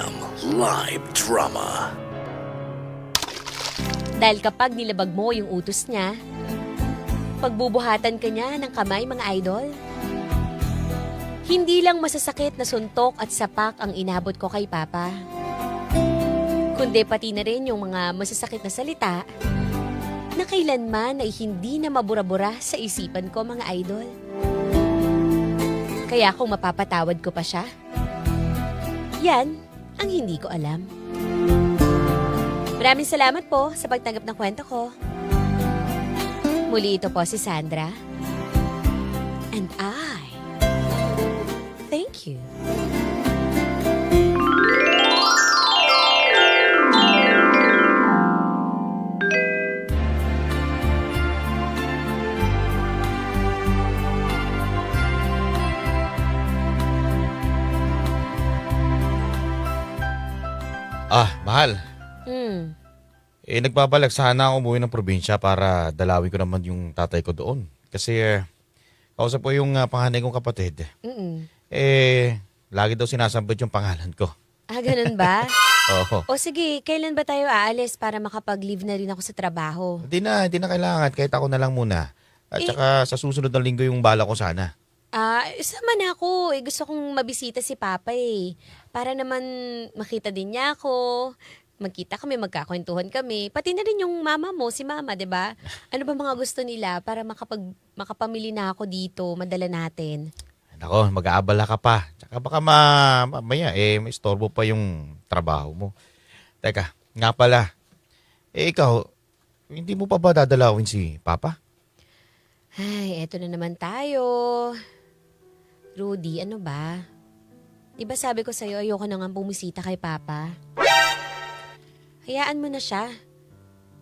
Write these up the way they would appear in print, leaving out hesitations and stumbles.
FM Live Drama. Dahil kapag nilabag mo yung utos niya, pagbubuhatan ka niya ng kamay, mga idol. Hindi lang masasakit na suntok at sapak ang inabot ko kay Papa. Kundi pati na rin yung mga masasakit na salita na kailanman ay hindi na mabura-bura sa isipan ko, mga idol. Kaya kung mapapatawad ko pa siya, yan ang hindi ko alam. Maraming salamat po sa pagtanggap ng kwento ko. Muli ito po si Sandra. And I thank you. Mahal. Nagbabalak sana ako umuwi ng probinsya para dalawin ko naman yung tatay ko doon. Kasi, kausap ko yung panganay kong kapatid. Lagi daw sinasambit yung pangalan ko. Ganun ba? Oo. O sige, kailan ba tayo aalis para makapag-leave na rin ako sa trabaho? Hindi na kailangan. Kahit ako na lang muna. At saka sa susunod na linggo yung bala ko sana. Sama na ako. Gusto kong mabisita si Papa eh. Para naman makita din niya ako. Magkita kami, magkakwentuhan kami. Pati na rin yung mama mo, si Mama, 'di ba? Ano ba mga gusto nila para makapamili na ako dito, madala natin? Nako, mag-aabala ka pa. Tsaka baka mamaya may istorbo pa yung trabaho mo. Teka, nga pala. Ikaw, hindi mo pa ba dadalawin si Papa? Ay, eto na naman tayo. Rudy, ano ba? Di ba sabi ko sa'yo, ayoko na nga bumisita kay Papa? Hayaan mo na siya.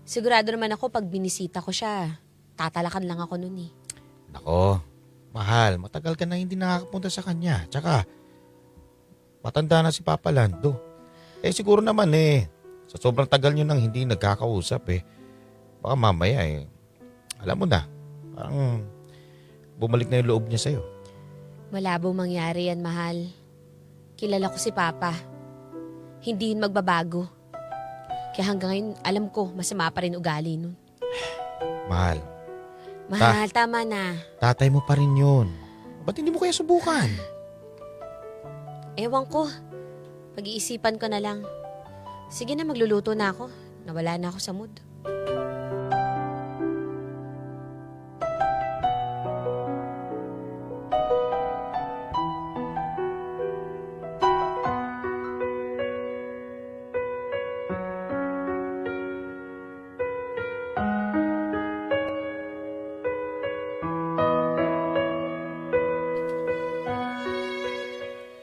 Sigurado naman ako pag binisita ko siya, tatalakan lang ako nun eh. Nako, mahal, matagal ka na hindi nakakapunta sa kanya. Tsaka, matanda na si Papa Lando. Siguro naman sa sobrang tagal nyo nang hindi nagkakausap baka mamaya alam mo na, parang bumalik na yung loob niya sa'yo. Malabo mangyari yan, mahal. Kilala ko si Papa. Hindi yun magbabago. Kaya hanggang ngayon, alam ko, masama pa rin ugali nun. Mahal. Mahal, tama na. Tatay mo pa rin yun. Ba't hindi mo kaya subukan? Ewan ko. Pag-iisipan ko na lang. Sige na, magluluto na ako. Nawala na ako sa mood.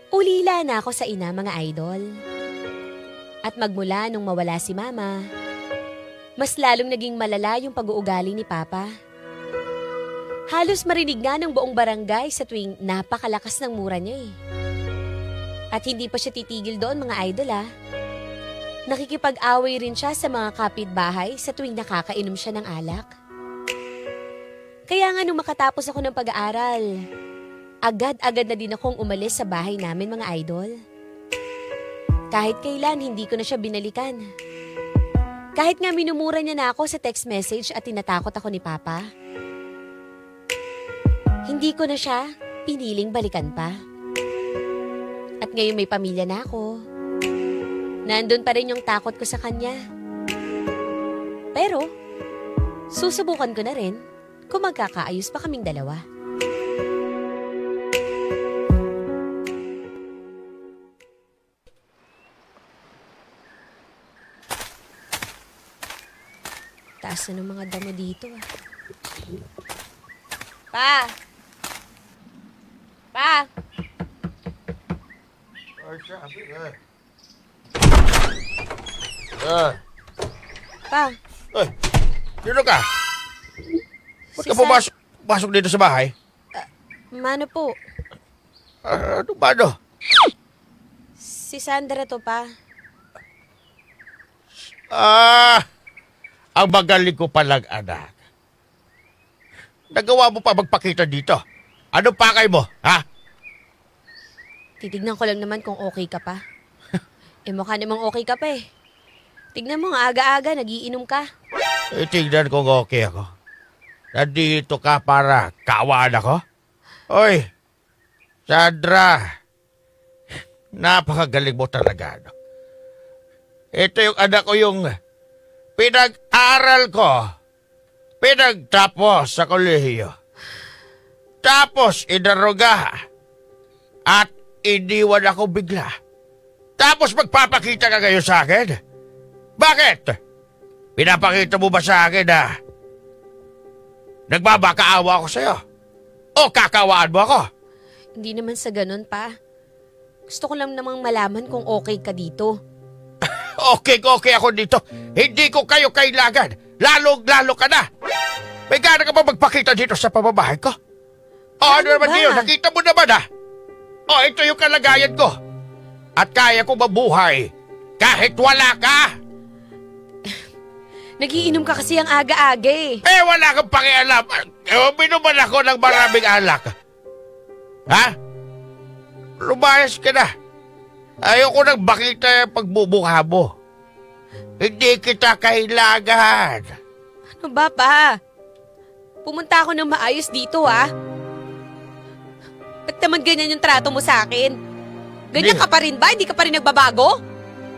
Ulila na ako sa ina, mga idol. At magmula nung mawala si Mama, mas lalong naging malala yung pag-uugali ni Papa. Halos marinig nga ng buong barangay sa tuwing napakalakas ng mura niya eh. At hindi pa siya titigil doon, mga idol Nakikipag-away rin siya sa mga kapitbahay sa tuwing nakakainom siya ng alak. Kaya nga nung makatapos ako ng pag-aaral, agad-agad na din akong umalis sa bahay namin, mga idol. Kahit kailan, hindi ko na siya binalikan. Kahit nga minumura niya na ako sa text message at tinatakot ako ni Papa, hindi ko na siya piniling balikan pa. At ngayon may pamilya na ako. Nandun pa rin yung takot ko sa kanya. Pero, susubukan ko na rin kung magkakaayos pa kaming dalawa. Taas na ng mga damo dito Pa! Pa! Pa! Ay, dito ka. Ba't ka pumasok dito sa bahay? Mano po? Ano ba Si Sandra to, Pa. Ang magaling ko palang anak. Nagawa mo pa magpakita dito. Ano pakay mo, ha? Titignan ko lang naman kung okay ka pa. mukha namang okay ka pa eh. Tignan mo, nga aga-aga, nagiinom ka. Tignan kung okay ako. Nandito ka para kawan ako? Oy, Sandra. Napakagaling mo talaga. No? Ito yung anak ko yung pinag-aral ko. Pinagtapos sa kolehiyo. Tapos inaruga. At iniwan ako bigla. Tapos magpapakita ka kayo sa akin? Bakit? Pinapakita mo ba sa akin na nagbabakaawa ako sa'yo? O kakawaan mo ako? Hindi naman sa ganun pa. Gusto ko lang namang malaman kung okay ka dito. Okay ako dito. Hindi ko kayo kailangan. Lalo ka na. May gana ka ba magpakita dito sa pamamahay ko? O ano naman ba? yun? Nakita mo naman O ito yung kalagayan ko. At kaya ko mabuhay kahit wala ka. Nagiinom ka kasi ang aga-aga eh. Wala kang pakialam. Uminuman ako ng maraming alak. Ha? Lumayas ka na. Ayoko nang makita yung pagbubukha mo. Hindi kita kailangan. Ano ba pa? Pumunta ako ng maayos dito ah. Ba't naman ganyan yung trato mo sa akin? Ganyan Hindi. ka pa rin ba? Hindi ka pa rin nagbabago?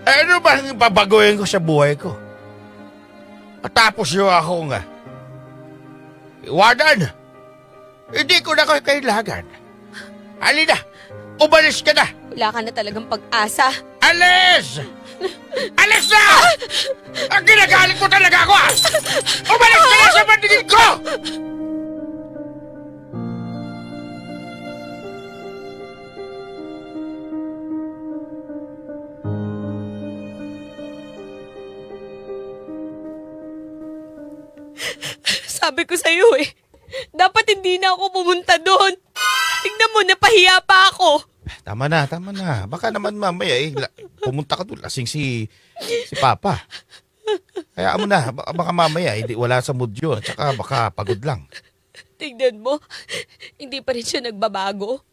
Ano ba ang babaguhin ko sa buhay ko? Matapos yung ako nga. Iwanan. Hindi ko na kayo kailangan. Halina, umalis ka na. Wala ka na talagang pag-asa. Alis! Alis na! Ang ginagalit mo talaga ako ah! Umalis ka na sa paningin ko! Sabi ko sa'yo eh, dapat hindi na ako pumunta doon. Tignan mo, napahiya pa ako. Tama na. Baka naman mamaya pumunta ka doon. Lasing si Papa. Hayaan mo na. Baka mamaya wala sa mood yun. Tsaka baka pagod lang. Tignan mo, hindi pa rin siya nagbabago.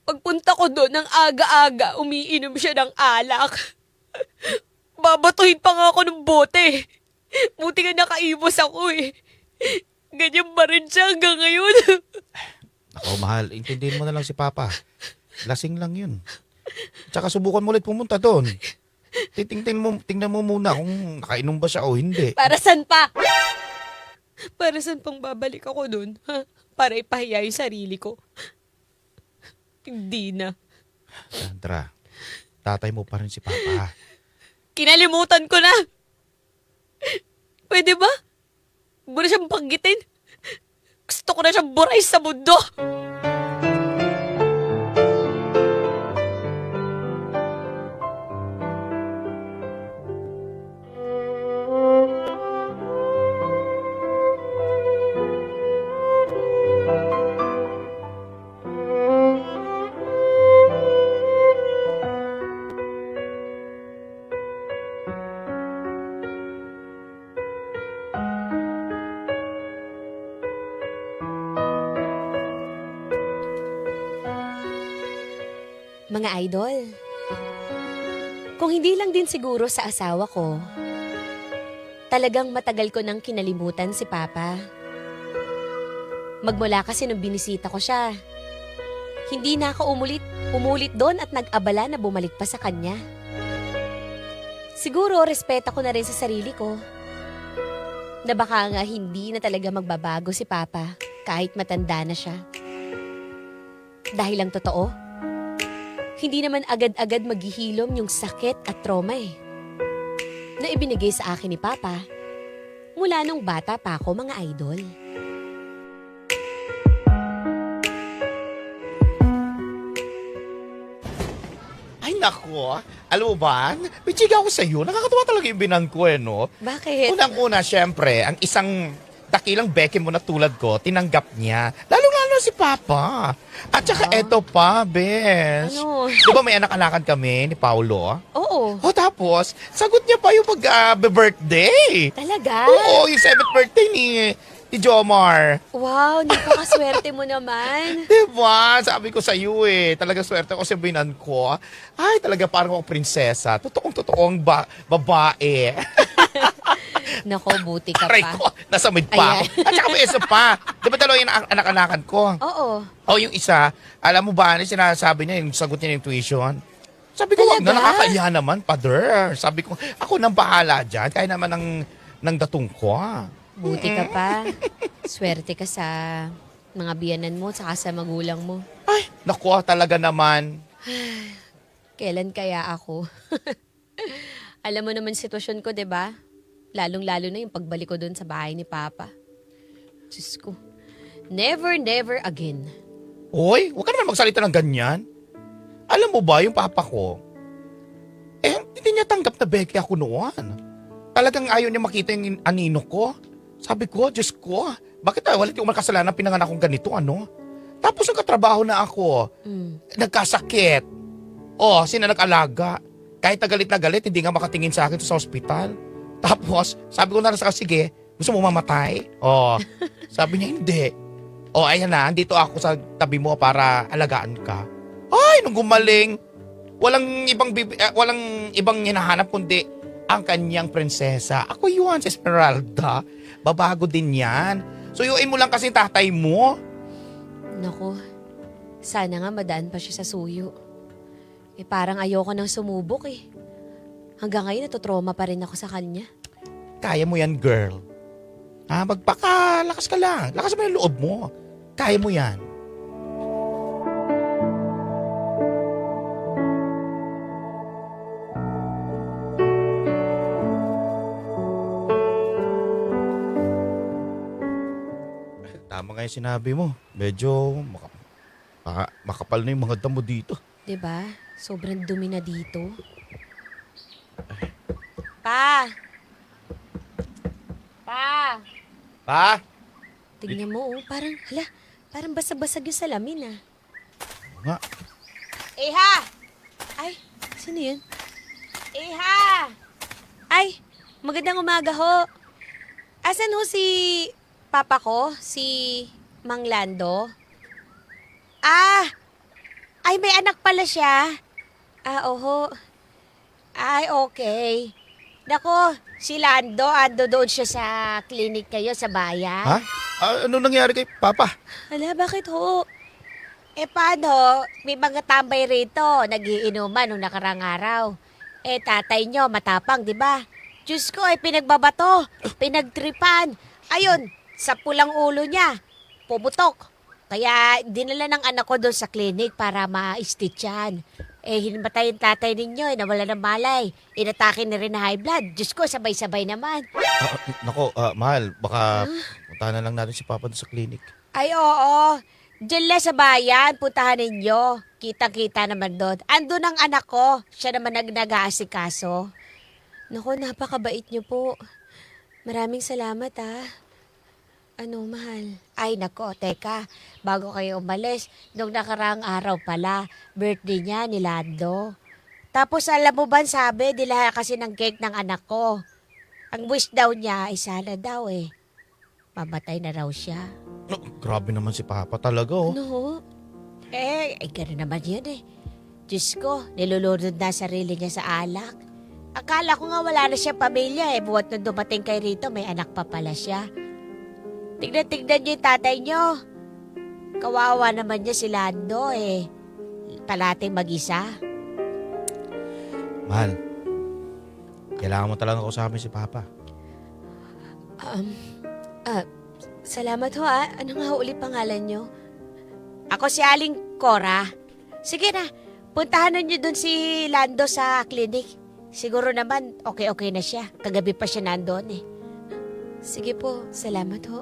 Pagpunta ko doon ng aga-aga, umiinom siya ng alak. Babatuhin pa nga ako ng bote. Buti nga nakaibos ako eh. Ganyan pa rin siya hanggang ngayon. Ako, mahal. Intindihin mo na lang si Papa. Lasing lang yun. Tsaka subukan mo ulit pumunta doon. Tingnan mo muna kung nakainom ba siya o hindi. Para saan pa? Para saan pang babalik ako doon? Ha? Para ipahiya yung sarili ko. Hindi na. Sandra, tatay mo pa rin si Papa. Kinalimutan ko na. Pwede ba? Huwag mo na siyang panggitin. Gusto ko na siyang buray sa mundo. Mga idol, kung hindi lang din siguro sa asawa ko, talagang matagal ko nang kinalimutan si Papa. Magmula kasi nung binisita ko siya, hindi na ako umulit doon at nag-abala na bumalik pa sa kanya. Siguro respeta ko na rin sa sarili ko, na baka nga hindi na talaga magbabago si Papa kahit matanda na siya. Dahil lang totoo, hindi naman agad-agad maghihilom yung sakit at trauma na ibinigay sa akin ni Papa mula nung bata pa ako, mga idol. Ay nako, alam mo ba? May chiga ako sa'yo. Nakakatuwa talaga yung binang ko no? Bakit? Unang-una, syempre, ang isang dakilang beke mo na tulad ko, tinanggap niya. Lalo-lalo si Papa. At saka eto pa, Bes. Ano? Di ba may anak-anakan kami ni Paulo? Oo. O tapos, sagot niya pa yung pag-birthday. Talaga? Oo, yung 7th birthday ni Jomar. Wow, napakaswerte mo naman. Diba? Sabi ko sa iyo talaga swerte ko sa binan ko. Ay, talaga parang akong prinsesa. Totoong babae. Nako, buti ka Aray pa. ko, nasa mid pa ako. Ayan. At saka may isa pa. Di ba dalawa yung anak-anakan ko? Oo. O yung isa, alam mo ba, ano yung sinasabi niya, yung sagot niya yung tuition? Sabi ko, wag na, Talaga? nakakaya naman, father. Sabi ko, ako nang bahala dyan, kaya naman ng datong ko. Buti ka pa. Swerte ka sa mga biyanan mo, saka sa magulang mo. Ay, naku, talaga naman. Kailan kaya ako? Alam mo naman sitwasyon ko, 'di ba? Lalong-lalo na yung pagbalik ko doon sa bahay ni Papa. Diyos ko. Never, never again. Hoy, huwag ka naman magsalita ng ganyan. Alam mo ba, yung papa ko, hindi niya tanggap na beke ako noon. Talagang ayaw niya makita yung anino ko. Sabi ko, Diyos ko, bakit walit yung kasalanan pinanganak kong ganito, ano? Tapos nagkatrabaho na ako, nagkasakit. Sino nag-alaga? Kahit na galit, hindi nga makatingin sa akin sa ospital. Tapos, sabi ko na sa sige, gusto mo mamatay? Sabi niya, hindi. Ayan na, andito ako sa tabi mo para alagaan ka. Ay, nung gumaling, walang ibang hinahanap kundi ang kanyang prinsesa. Ako yun, si Esmeralda. Babago din yan. Suyuin mo lang kasi tatay mo. Naku, sana nga madaan pa siya sa suyo. Parang ayoko nang sumubok eh. Hanggang ngayon natutroma pa rin ako sa kanya. Kaya mo yan, girl. Magpakalakas ka lang. Lakas mo yung loob mo. Kaya mo yan. Tama nga yung sinabi mo. Medyo makapal na yung mga damo dito. 'Di ba? Sobrang dumi na dito. Pa! Pa! Pa? Tignan mo, parang basag-basag yung salamin ah. Nga. Iha! Ay, sino yun? Iha! Ay, magandang umaga ho. Asan ho si Papa ko? Si Mang Lando? Ay may anak pala siya. Oho. Ay, okay. Nako, si Lando, ando doon siya sa clinic kayo sa bayan. Ha? Ano nangyari kay Papa? Ala, bakit ho? Paano? May mga tambay rito, nagiinuman nung nakarang araw. Tatay nyo, matapang, di ba? Diyos ko, pinagbabato, pinagtripan. Ayun, sa pulang ulo niya, pumutok. Kaya dinala ng anak ko doon sa clinic para ma-stitchan. Hinimatay yung tatay ninyo, nawala ng malay. Inatake na rin na high blood. Diyos ko, sabay-sabay naman. Nako, mahal, baka puntahan na lang natin si Papa doon sa clinic. Ay, oo. Diyan lang sa bayan, puntahan ninyo. Kitang-kita naman doon. Ando ng anak ko. Siya naman nag-aasikaso. Naku, napakabait niyo po. Maraming salamat Ano, mahal? Ay, nako, teka. Bago kayo umalis, nung nakaraang araw pala, birthday niya ni Lando. Tapos alam mo ba ang sabi, dila kasi ng cake ng anak ko. Ang wish daw niya ay sana daw mamatay na raw siya. Grabe naman si Papa talaga, oh. Ano? Gano'n naman yun Diyos ko, nilulunod na sarili niya sa alak. Akala ko nga wala na siya pamilya buhat nung dumating kay rito, may anak pa pala siya. Tignan niyo yung tatay niyo. Kawawa naman niya si Lando Palating mag-isa. Mahal, kailangan mo talaga kausapin si Papa. Salamat ho Ano nga ho ulit pangalan niyo? Ako si Aling Cora. Sige na, puntahan niyo dun si Lando sa clinic. Siguro naman okay na siya. Kagabi pa siya nandoon Sige po, salamat ho.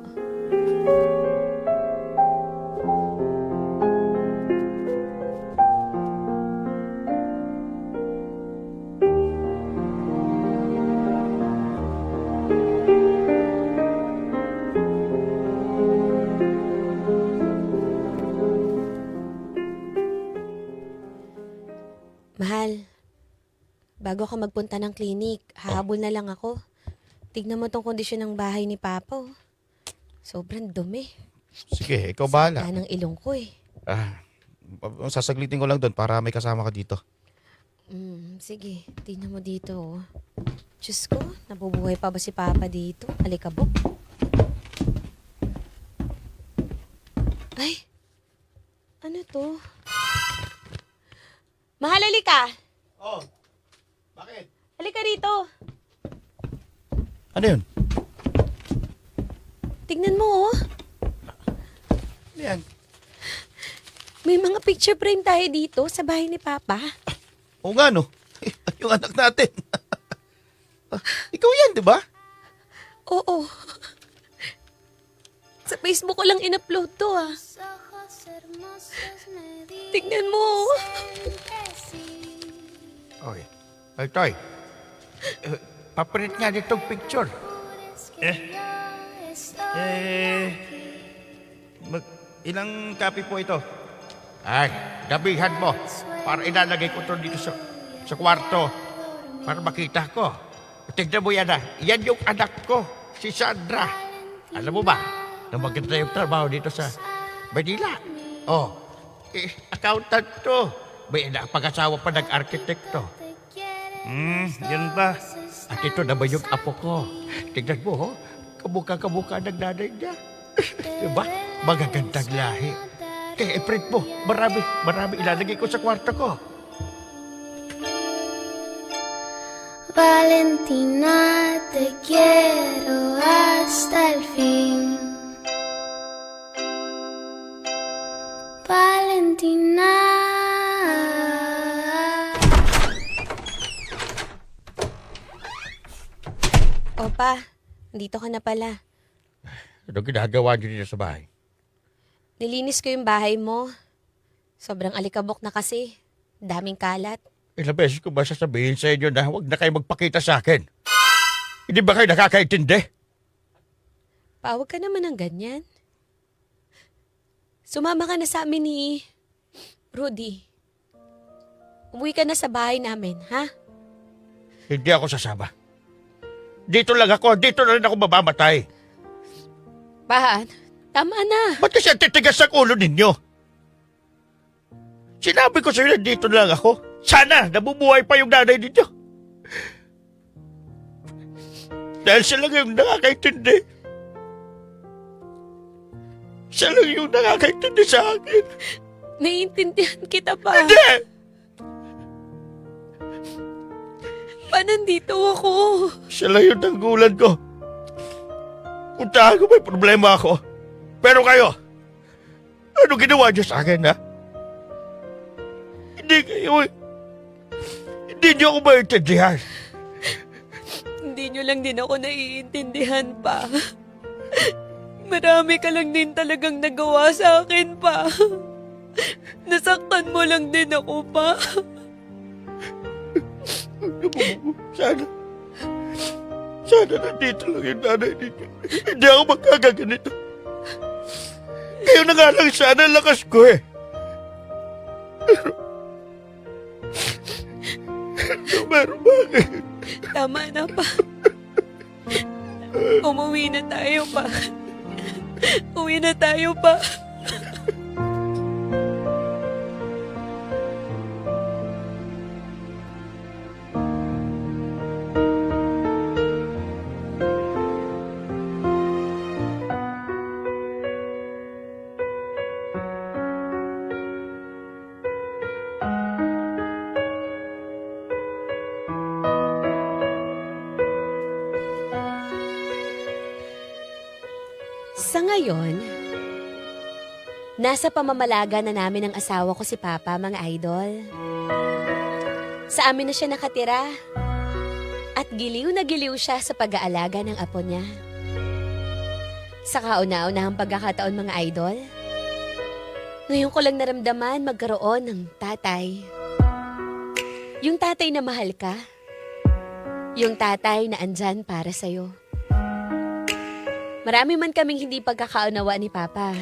Mahal, bago ka magpunta ng clinic, hahabol na lang ako. Tignan mo tong kondisyon ng bahay ni Papa. Sobrang dumi. Sige, ikaw bahala. Sakit ng ilong ko eh. Sasaglitin ko lang doon para may kasama ka dito. Sige, tingnan mo dito. Oh. Diyos ko, nabubuhay pa ba si Papa dito? Alikabok. Ay, ano to? Mahal, halika! Oh, bakit? Halika rito. Ano yun? Tingnan mo, oh. Ano yan? May mga picture frame tayo dito sa bahay ni Papa. Oo nga no, yung anak natin. Ikaw yan, di ba? Oo. Sa Facebook ko lang in-upload to, ah. Tingnan mo. Okay. Ay, Toy. Papalit nga ditong picture. Ilang copy po ito? Ay, dabihan mo. Para ilalagay ko to dito sa kwarto. Para makita ko. Tignan mo yan Yan yung anak ko, si Sandra. Alam mo ba, na maganda yung trabaho dito sa Manila. Oh, accountant to. May pag-asawa pa ng arkitekto. Yan ba? At ito naman yung apo ko. Tignan mo, kamukha ng nanay niya. Diba? Magagandang lahi. Kaya i-print mo. Marami ilalagay ko sa kwarto ko. Valentina, te quiero hasta el fin. Valentina. Opa, dito ka na pala. Ano ginagawa niyo dito sa bahay? Nilinis ko yung bahay mo. Sobrang alikabok na kasi. Daming kalat. Ilang beses ko ba sasabihin sa inyo na huwag na kayo magpakita sa akin? Hindi ba kayo nakakaintindi? Pa, huwag ka naman ng ganyan. Sumama ka na sa amin ni Rudy. Umuwi ka na sa bahay namin, ha? Hindi ako sasama. Dito lang ako. Dito na rin ako mamamatay. Pa, tama na. Ba't kasi ang titigas ang ulo ninyo? Sinabi ko sa inyo na dito lang ako. Sana nabubuhay pa yung nanay ninyo. Dahil siya lang yung nakakaintindi. Siya lang yung nakakaintindi sa akin. Naiintindihan kita pa. Hindi! Pa, nandito ako. Siya lang yung tanggulan ko. Puntahan ko may problema ako. Pero kayo, ano ginawa niyo sa akin, ha? Hindi niyo ako maintindihan. Hindi nyo lang din ako naiintindihan pa. Marami ka lang din talagang nagawa sa akin pa. Nasaktan mo lang din ako pa. Sana nandito lang yung nanay ninyo. Hindi ako magkagaganito. Kayo na nga lang sana lakas ko eh. Pero bakit? Tama na pa. Umuwi na tayo pa. Uwi na tayo pa. Sa ngayon, nasa pamamalaga na namin ng asawa ko si Papa, mga idol. Sa amin na siya nakatira. At giliw na giliw siya sa pag-aalaga ng apo niya. Sa kauna-unahang pagkakataon, mga idol, ngayon ko lang naramdaman magkaroon ng tatay. Yung tatay na mahal ka. Yung tatay na andyan para sa'yo. Marami man kaming hindi pagkakaunawa ni Papa.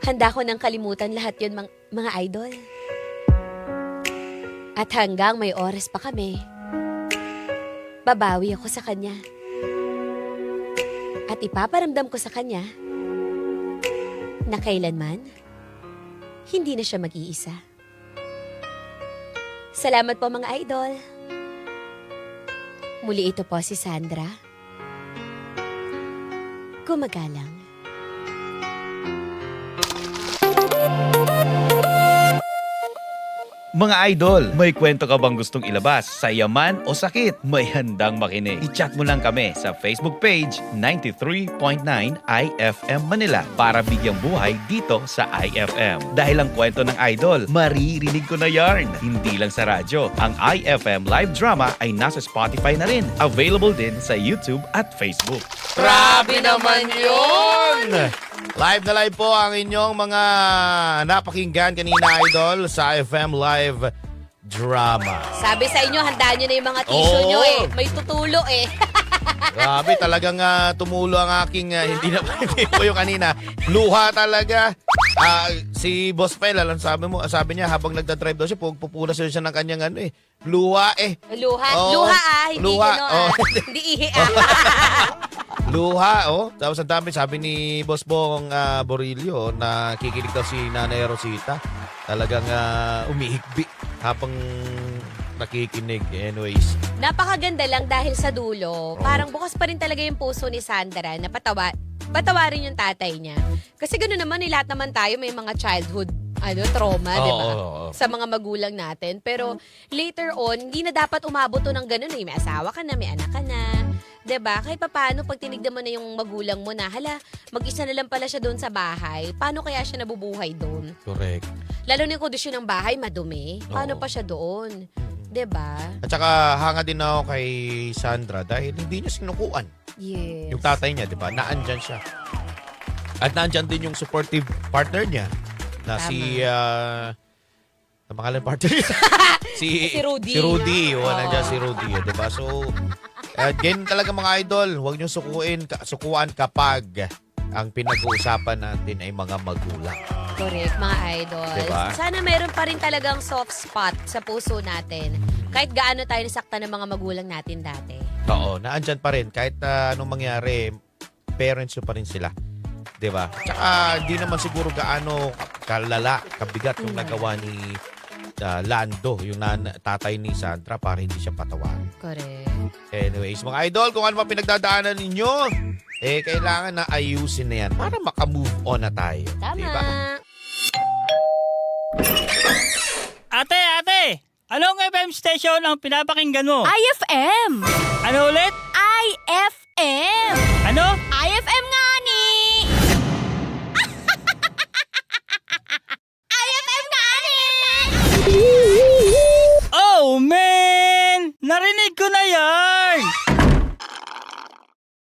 Handa ko nang kalimutan lahat yun, mga idol. At hanggang may oras pa kami, babawi ako sa kanya. At ipaparamdam ko sa kanya na kailanman hindi na siya mag-iisa. Salamat po mga idol. Muli ito po si Sandra. Gumagalang. Mga idol, may kwento ka bang gustong ilabas? Saya man o sakit, may handang makinig. I-chat mo lang kami sa Facebook page 93.9 IFM Manila para bigyang buhay dito sa IFM. Dahil ang kwento ng idol, maririnig ko na yarn. Hindi lang sa radyo. Ang IFM live drama ay nasa Spotify na rin. Available din sa YouTube at Facebook. Grabe naman yun! Live na live po ang inyong mga napakinggan kanina, idol, sa FM Live Drama. Sabi sa inyo, handaan nyo na yung mga tissue Oo. nyo eh. May tutulo eh. Grabe, talagang tumulo ang aking, hindi po yung kanina, luha talaga. Si Boss Pel, sabi niya habang nagdadrive daw siya, pupunas siya ng kanyang luha eh. Luha. Oo. Luha hindi Luha. ano Oo. Hindi ihi Luha, Tapos ang dami, sabi ni Boss Bong Borillo, na kikinig daw si Nanay Rosita. Talagang umihigbi habang nakikinig. Anyways. Napakaganda lang dahil sa dulo. Parang bukas pa rin talaga yung puso ni Sandra na patawarin yung tatay niya. Kasi gano'n naman, lahat naman tayo may mga childhood trauma, di ba? Oo. Sa mga magulang natin. Pero later on, hindi na dapat umabot to ng gano'n eh. May asawa ka na, may anak ka na. 'Di ba? Kahit papaano pag tinignan mo na yung magulang mo na, hala, mag-isa na lang pala siya doon sa bahay. Paano kaya siya nabubuhay doon? Correct. Lalo na yung kondisyon ng bahay, madumi. Paano Oo. pa siya doon? 'Di ba? At saka hanga din ako kay Sandra dahil hindi niya sinukuan. Yes. Yung tatay niya, di ba? Naandyan siya. At naandyan din yung supportive partner niya na Tama. ang pangalan partner niya? Si Rudy. Si Rudy. Oo. Nandiyan si Rudy, di ba? So, ganyan talaga mga idol. Huwag niyo sukuan kapag ang pinag-uusapan natin ay mga magulang. Correct, mga idol. Diba? Sana meron pa rin talagang soft spot sa puso natin. Kahit gaano tayo nasaktan ng mga magulang natin dati. Oo, naandyan pa rin. Kahit anong mangyari, parents nyo pa rin sila. Diba? Tsaka hindi naman siguro gaano kalala, kabigat yung nagawa ni Lando, yung tatay ni Sandra, para hindi siya patawan. Correct. Anyways, mga idol, kung ano man pinagdadaanan ninyo, kailangan na ayusin na yan para makamove on na tayo. Tama. Diba? Ate! Anong FM station ang pinapakinggan mo? IFM! Ano ulit? IFM! Ano? IFM nga ni! IFM nga ni! Oh, man! Narinig ko na yan!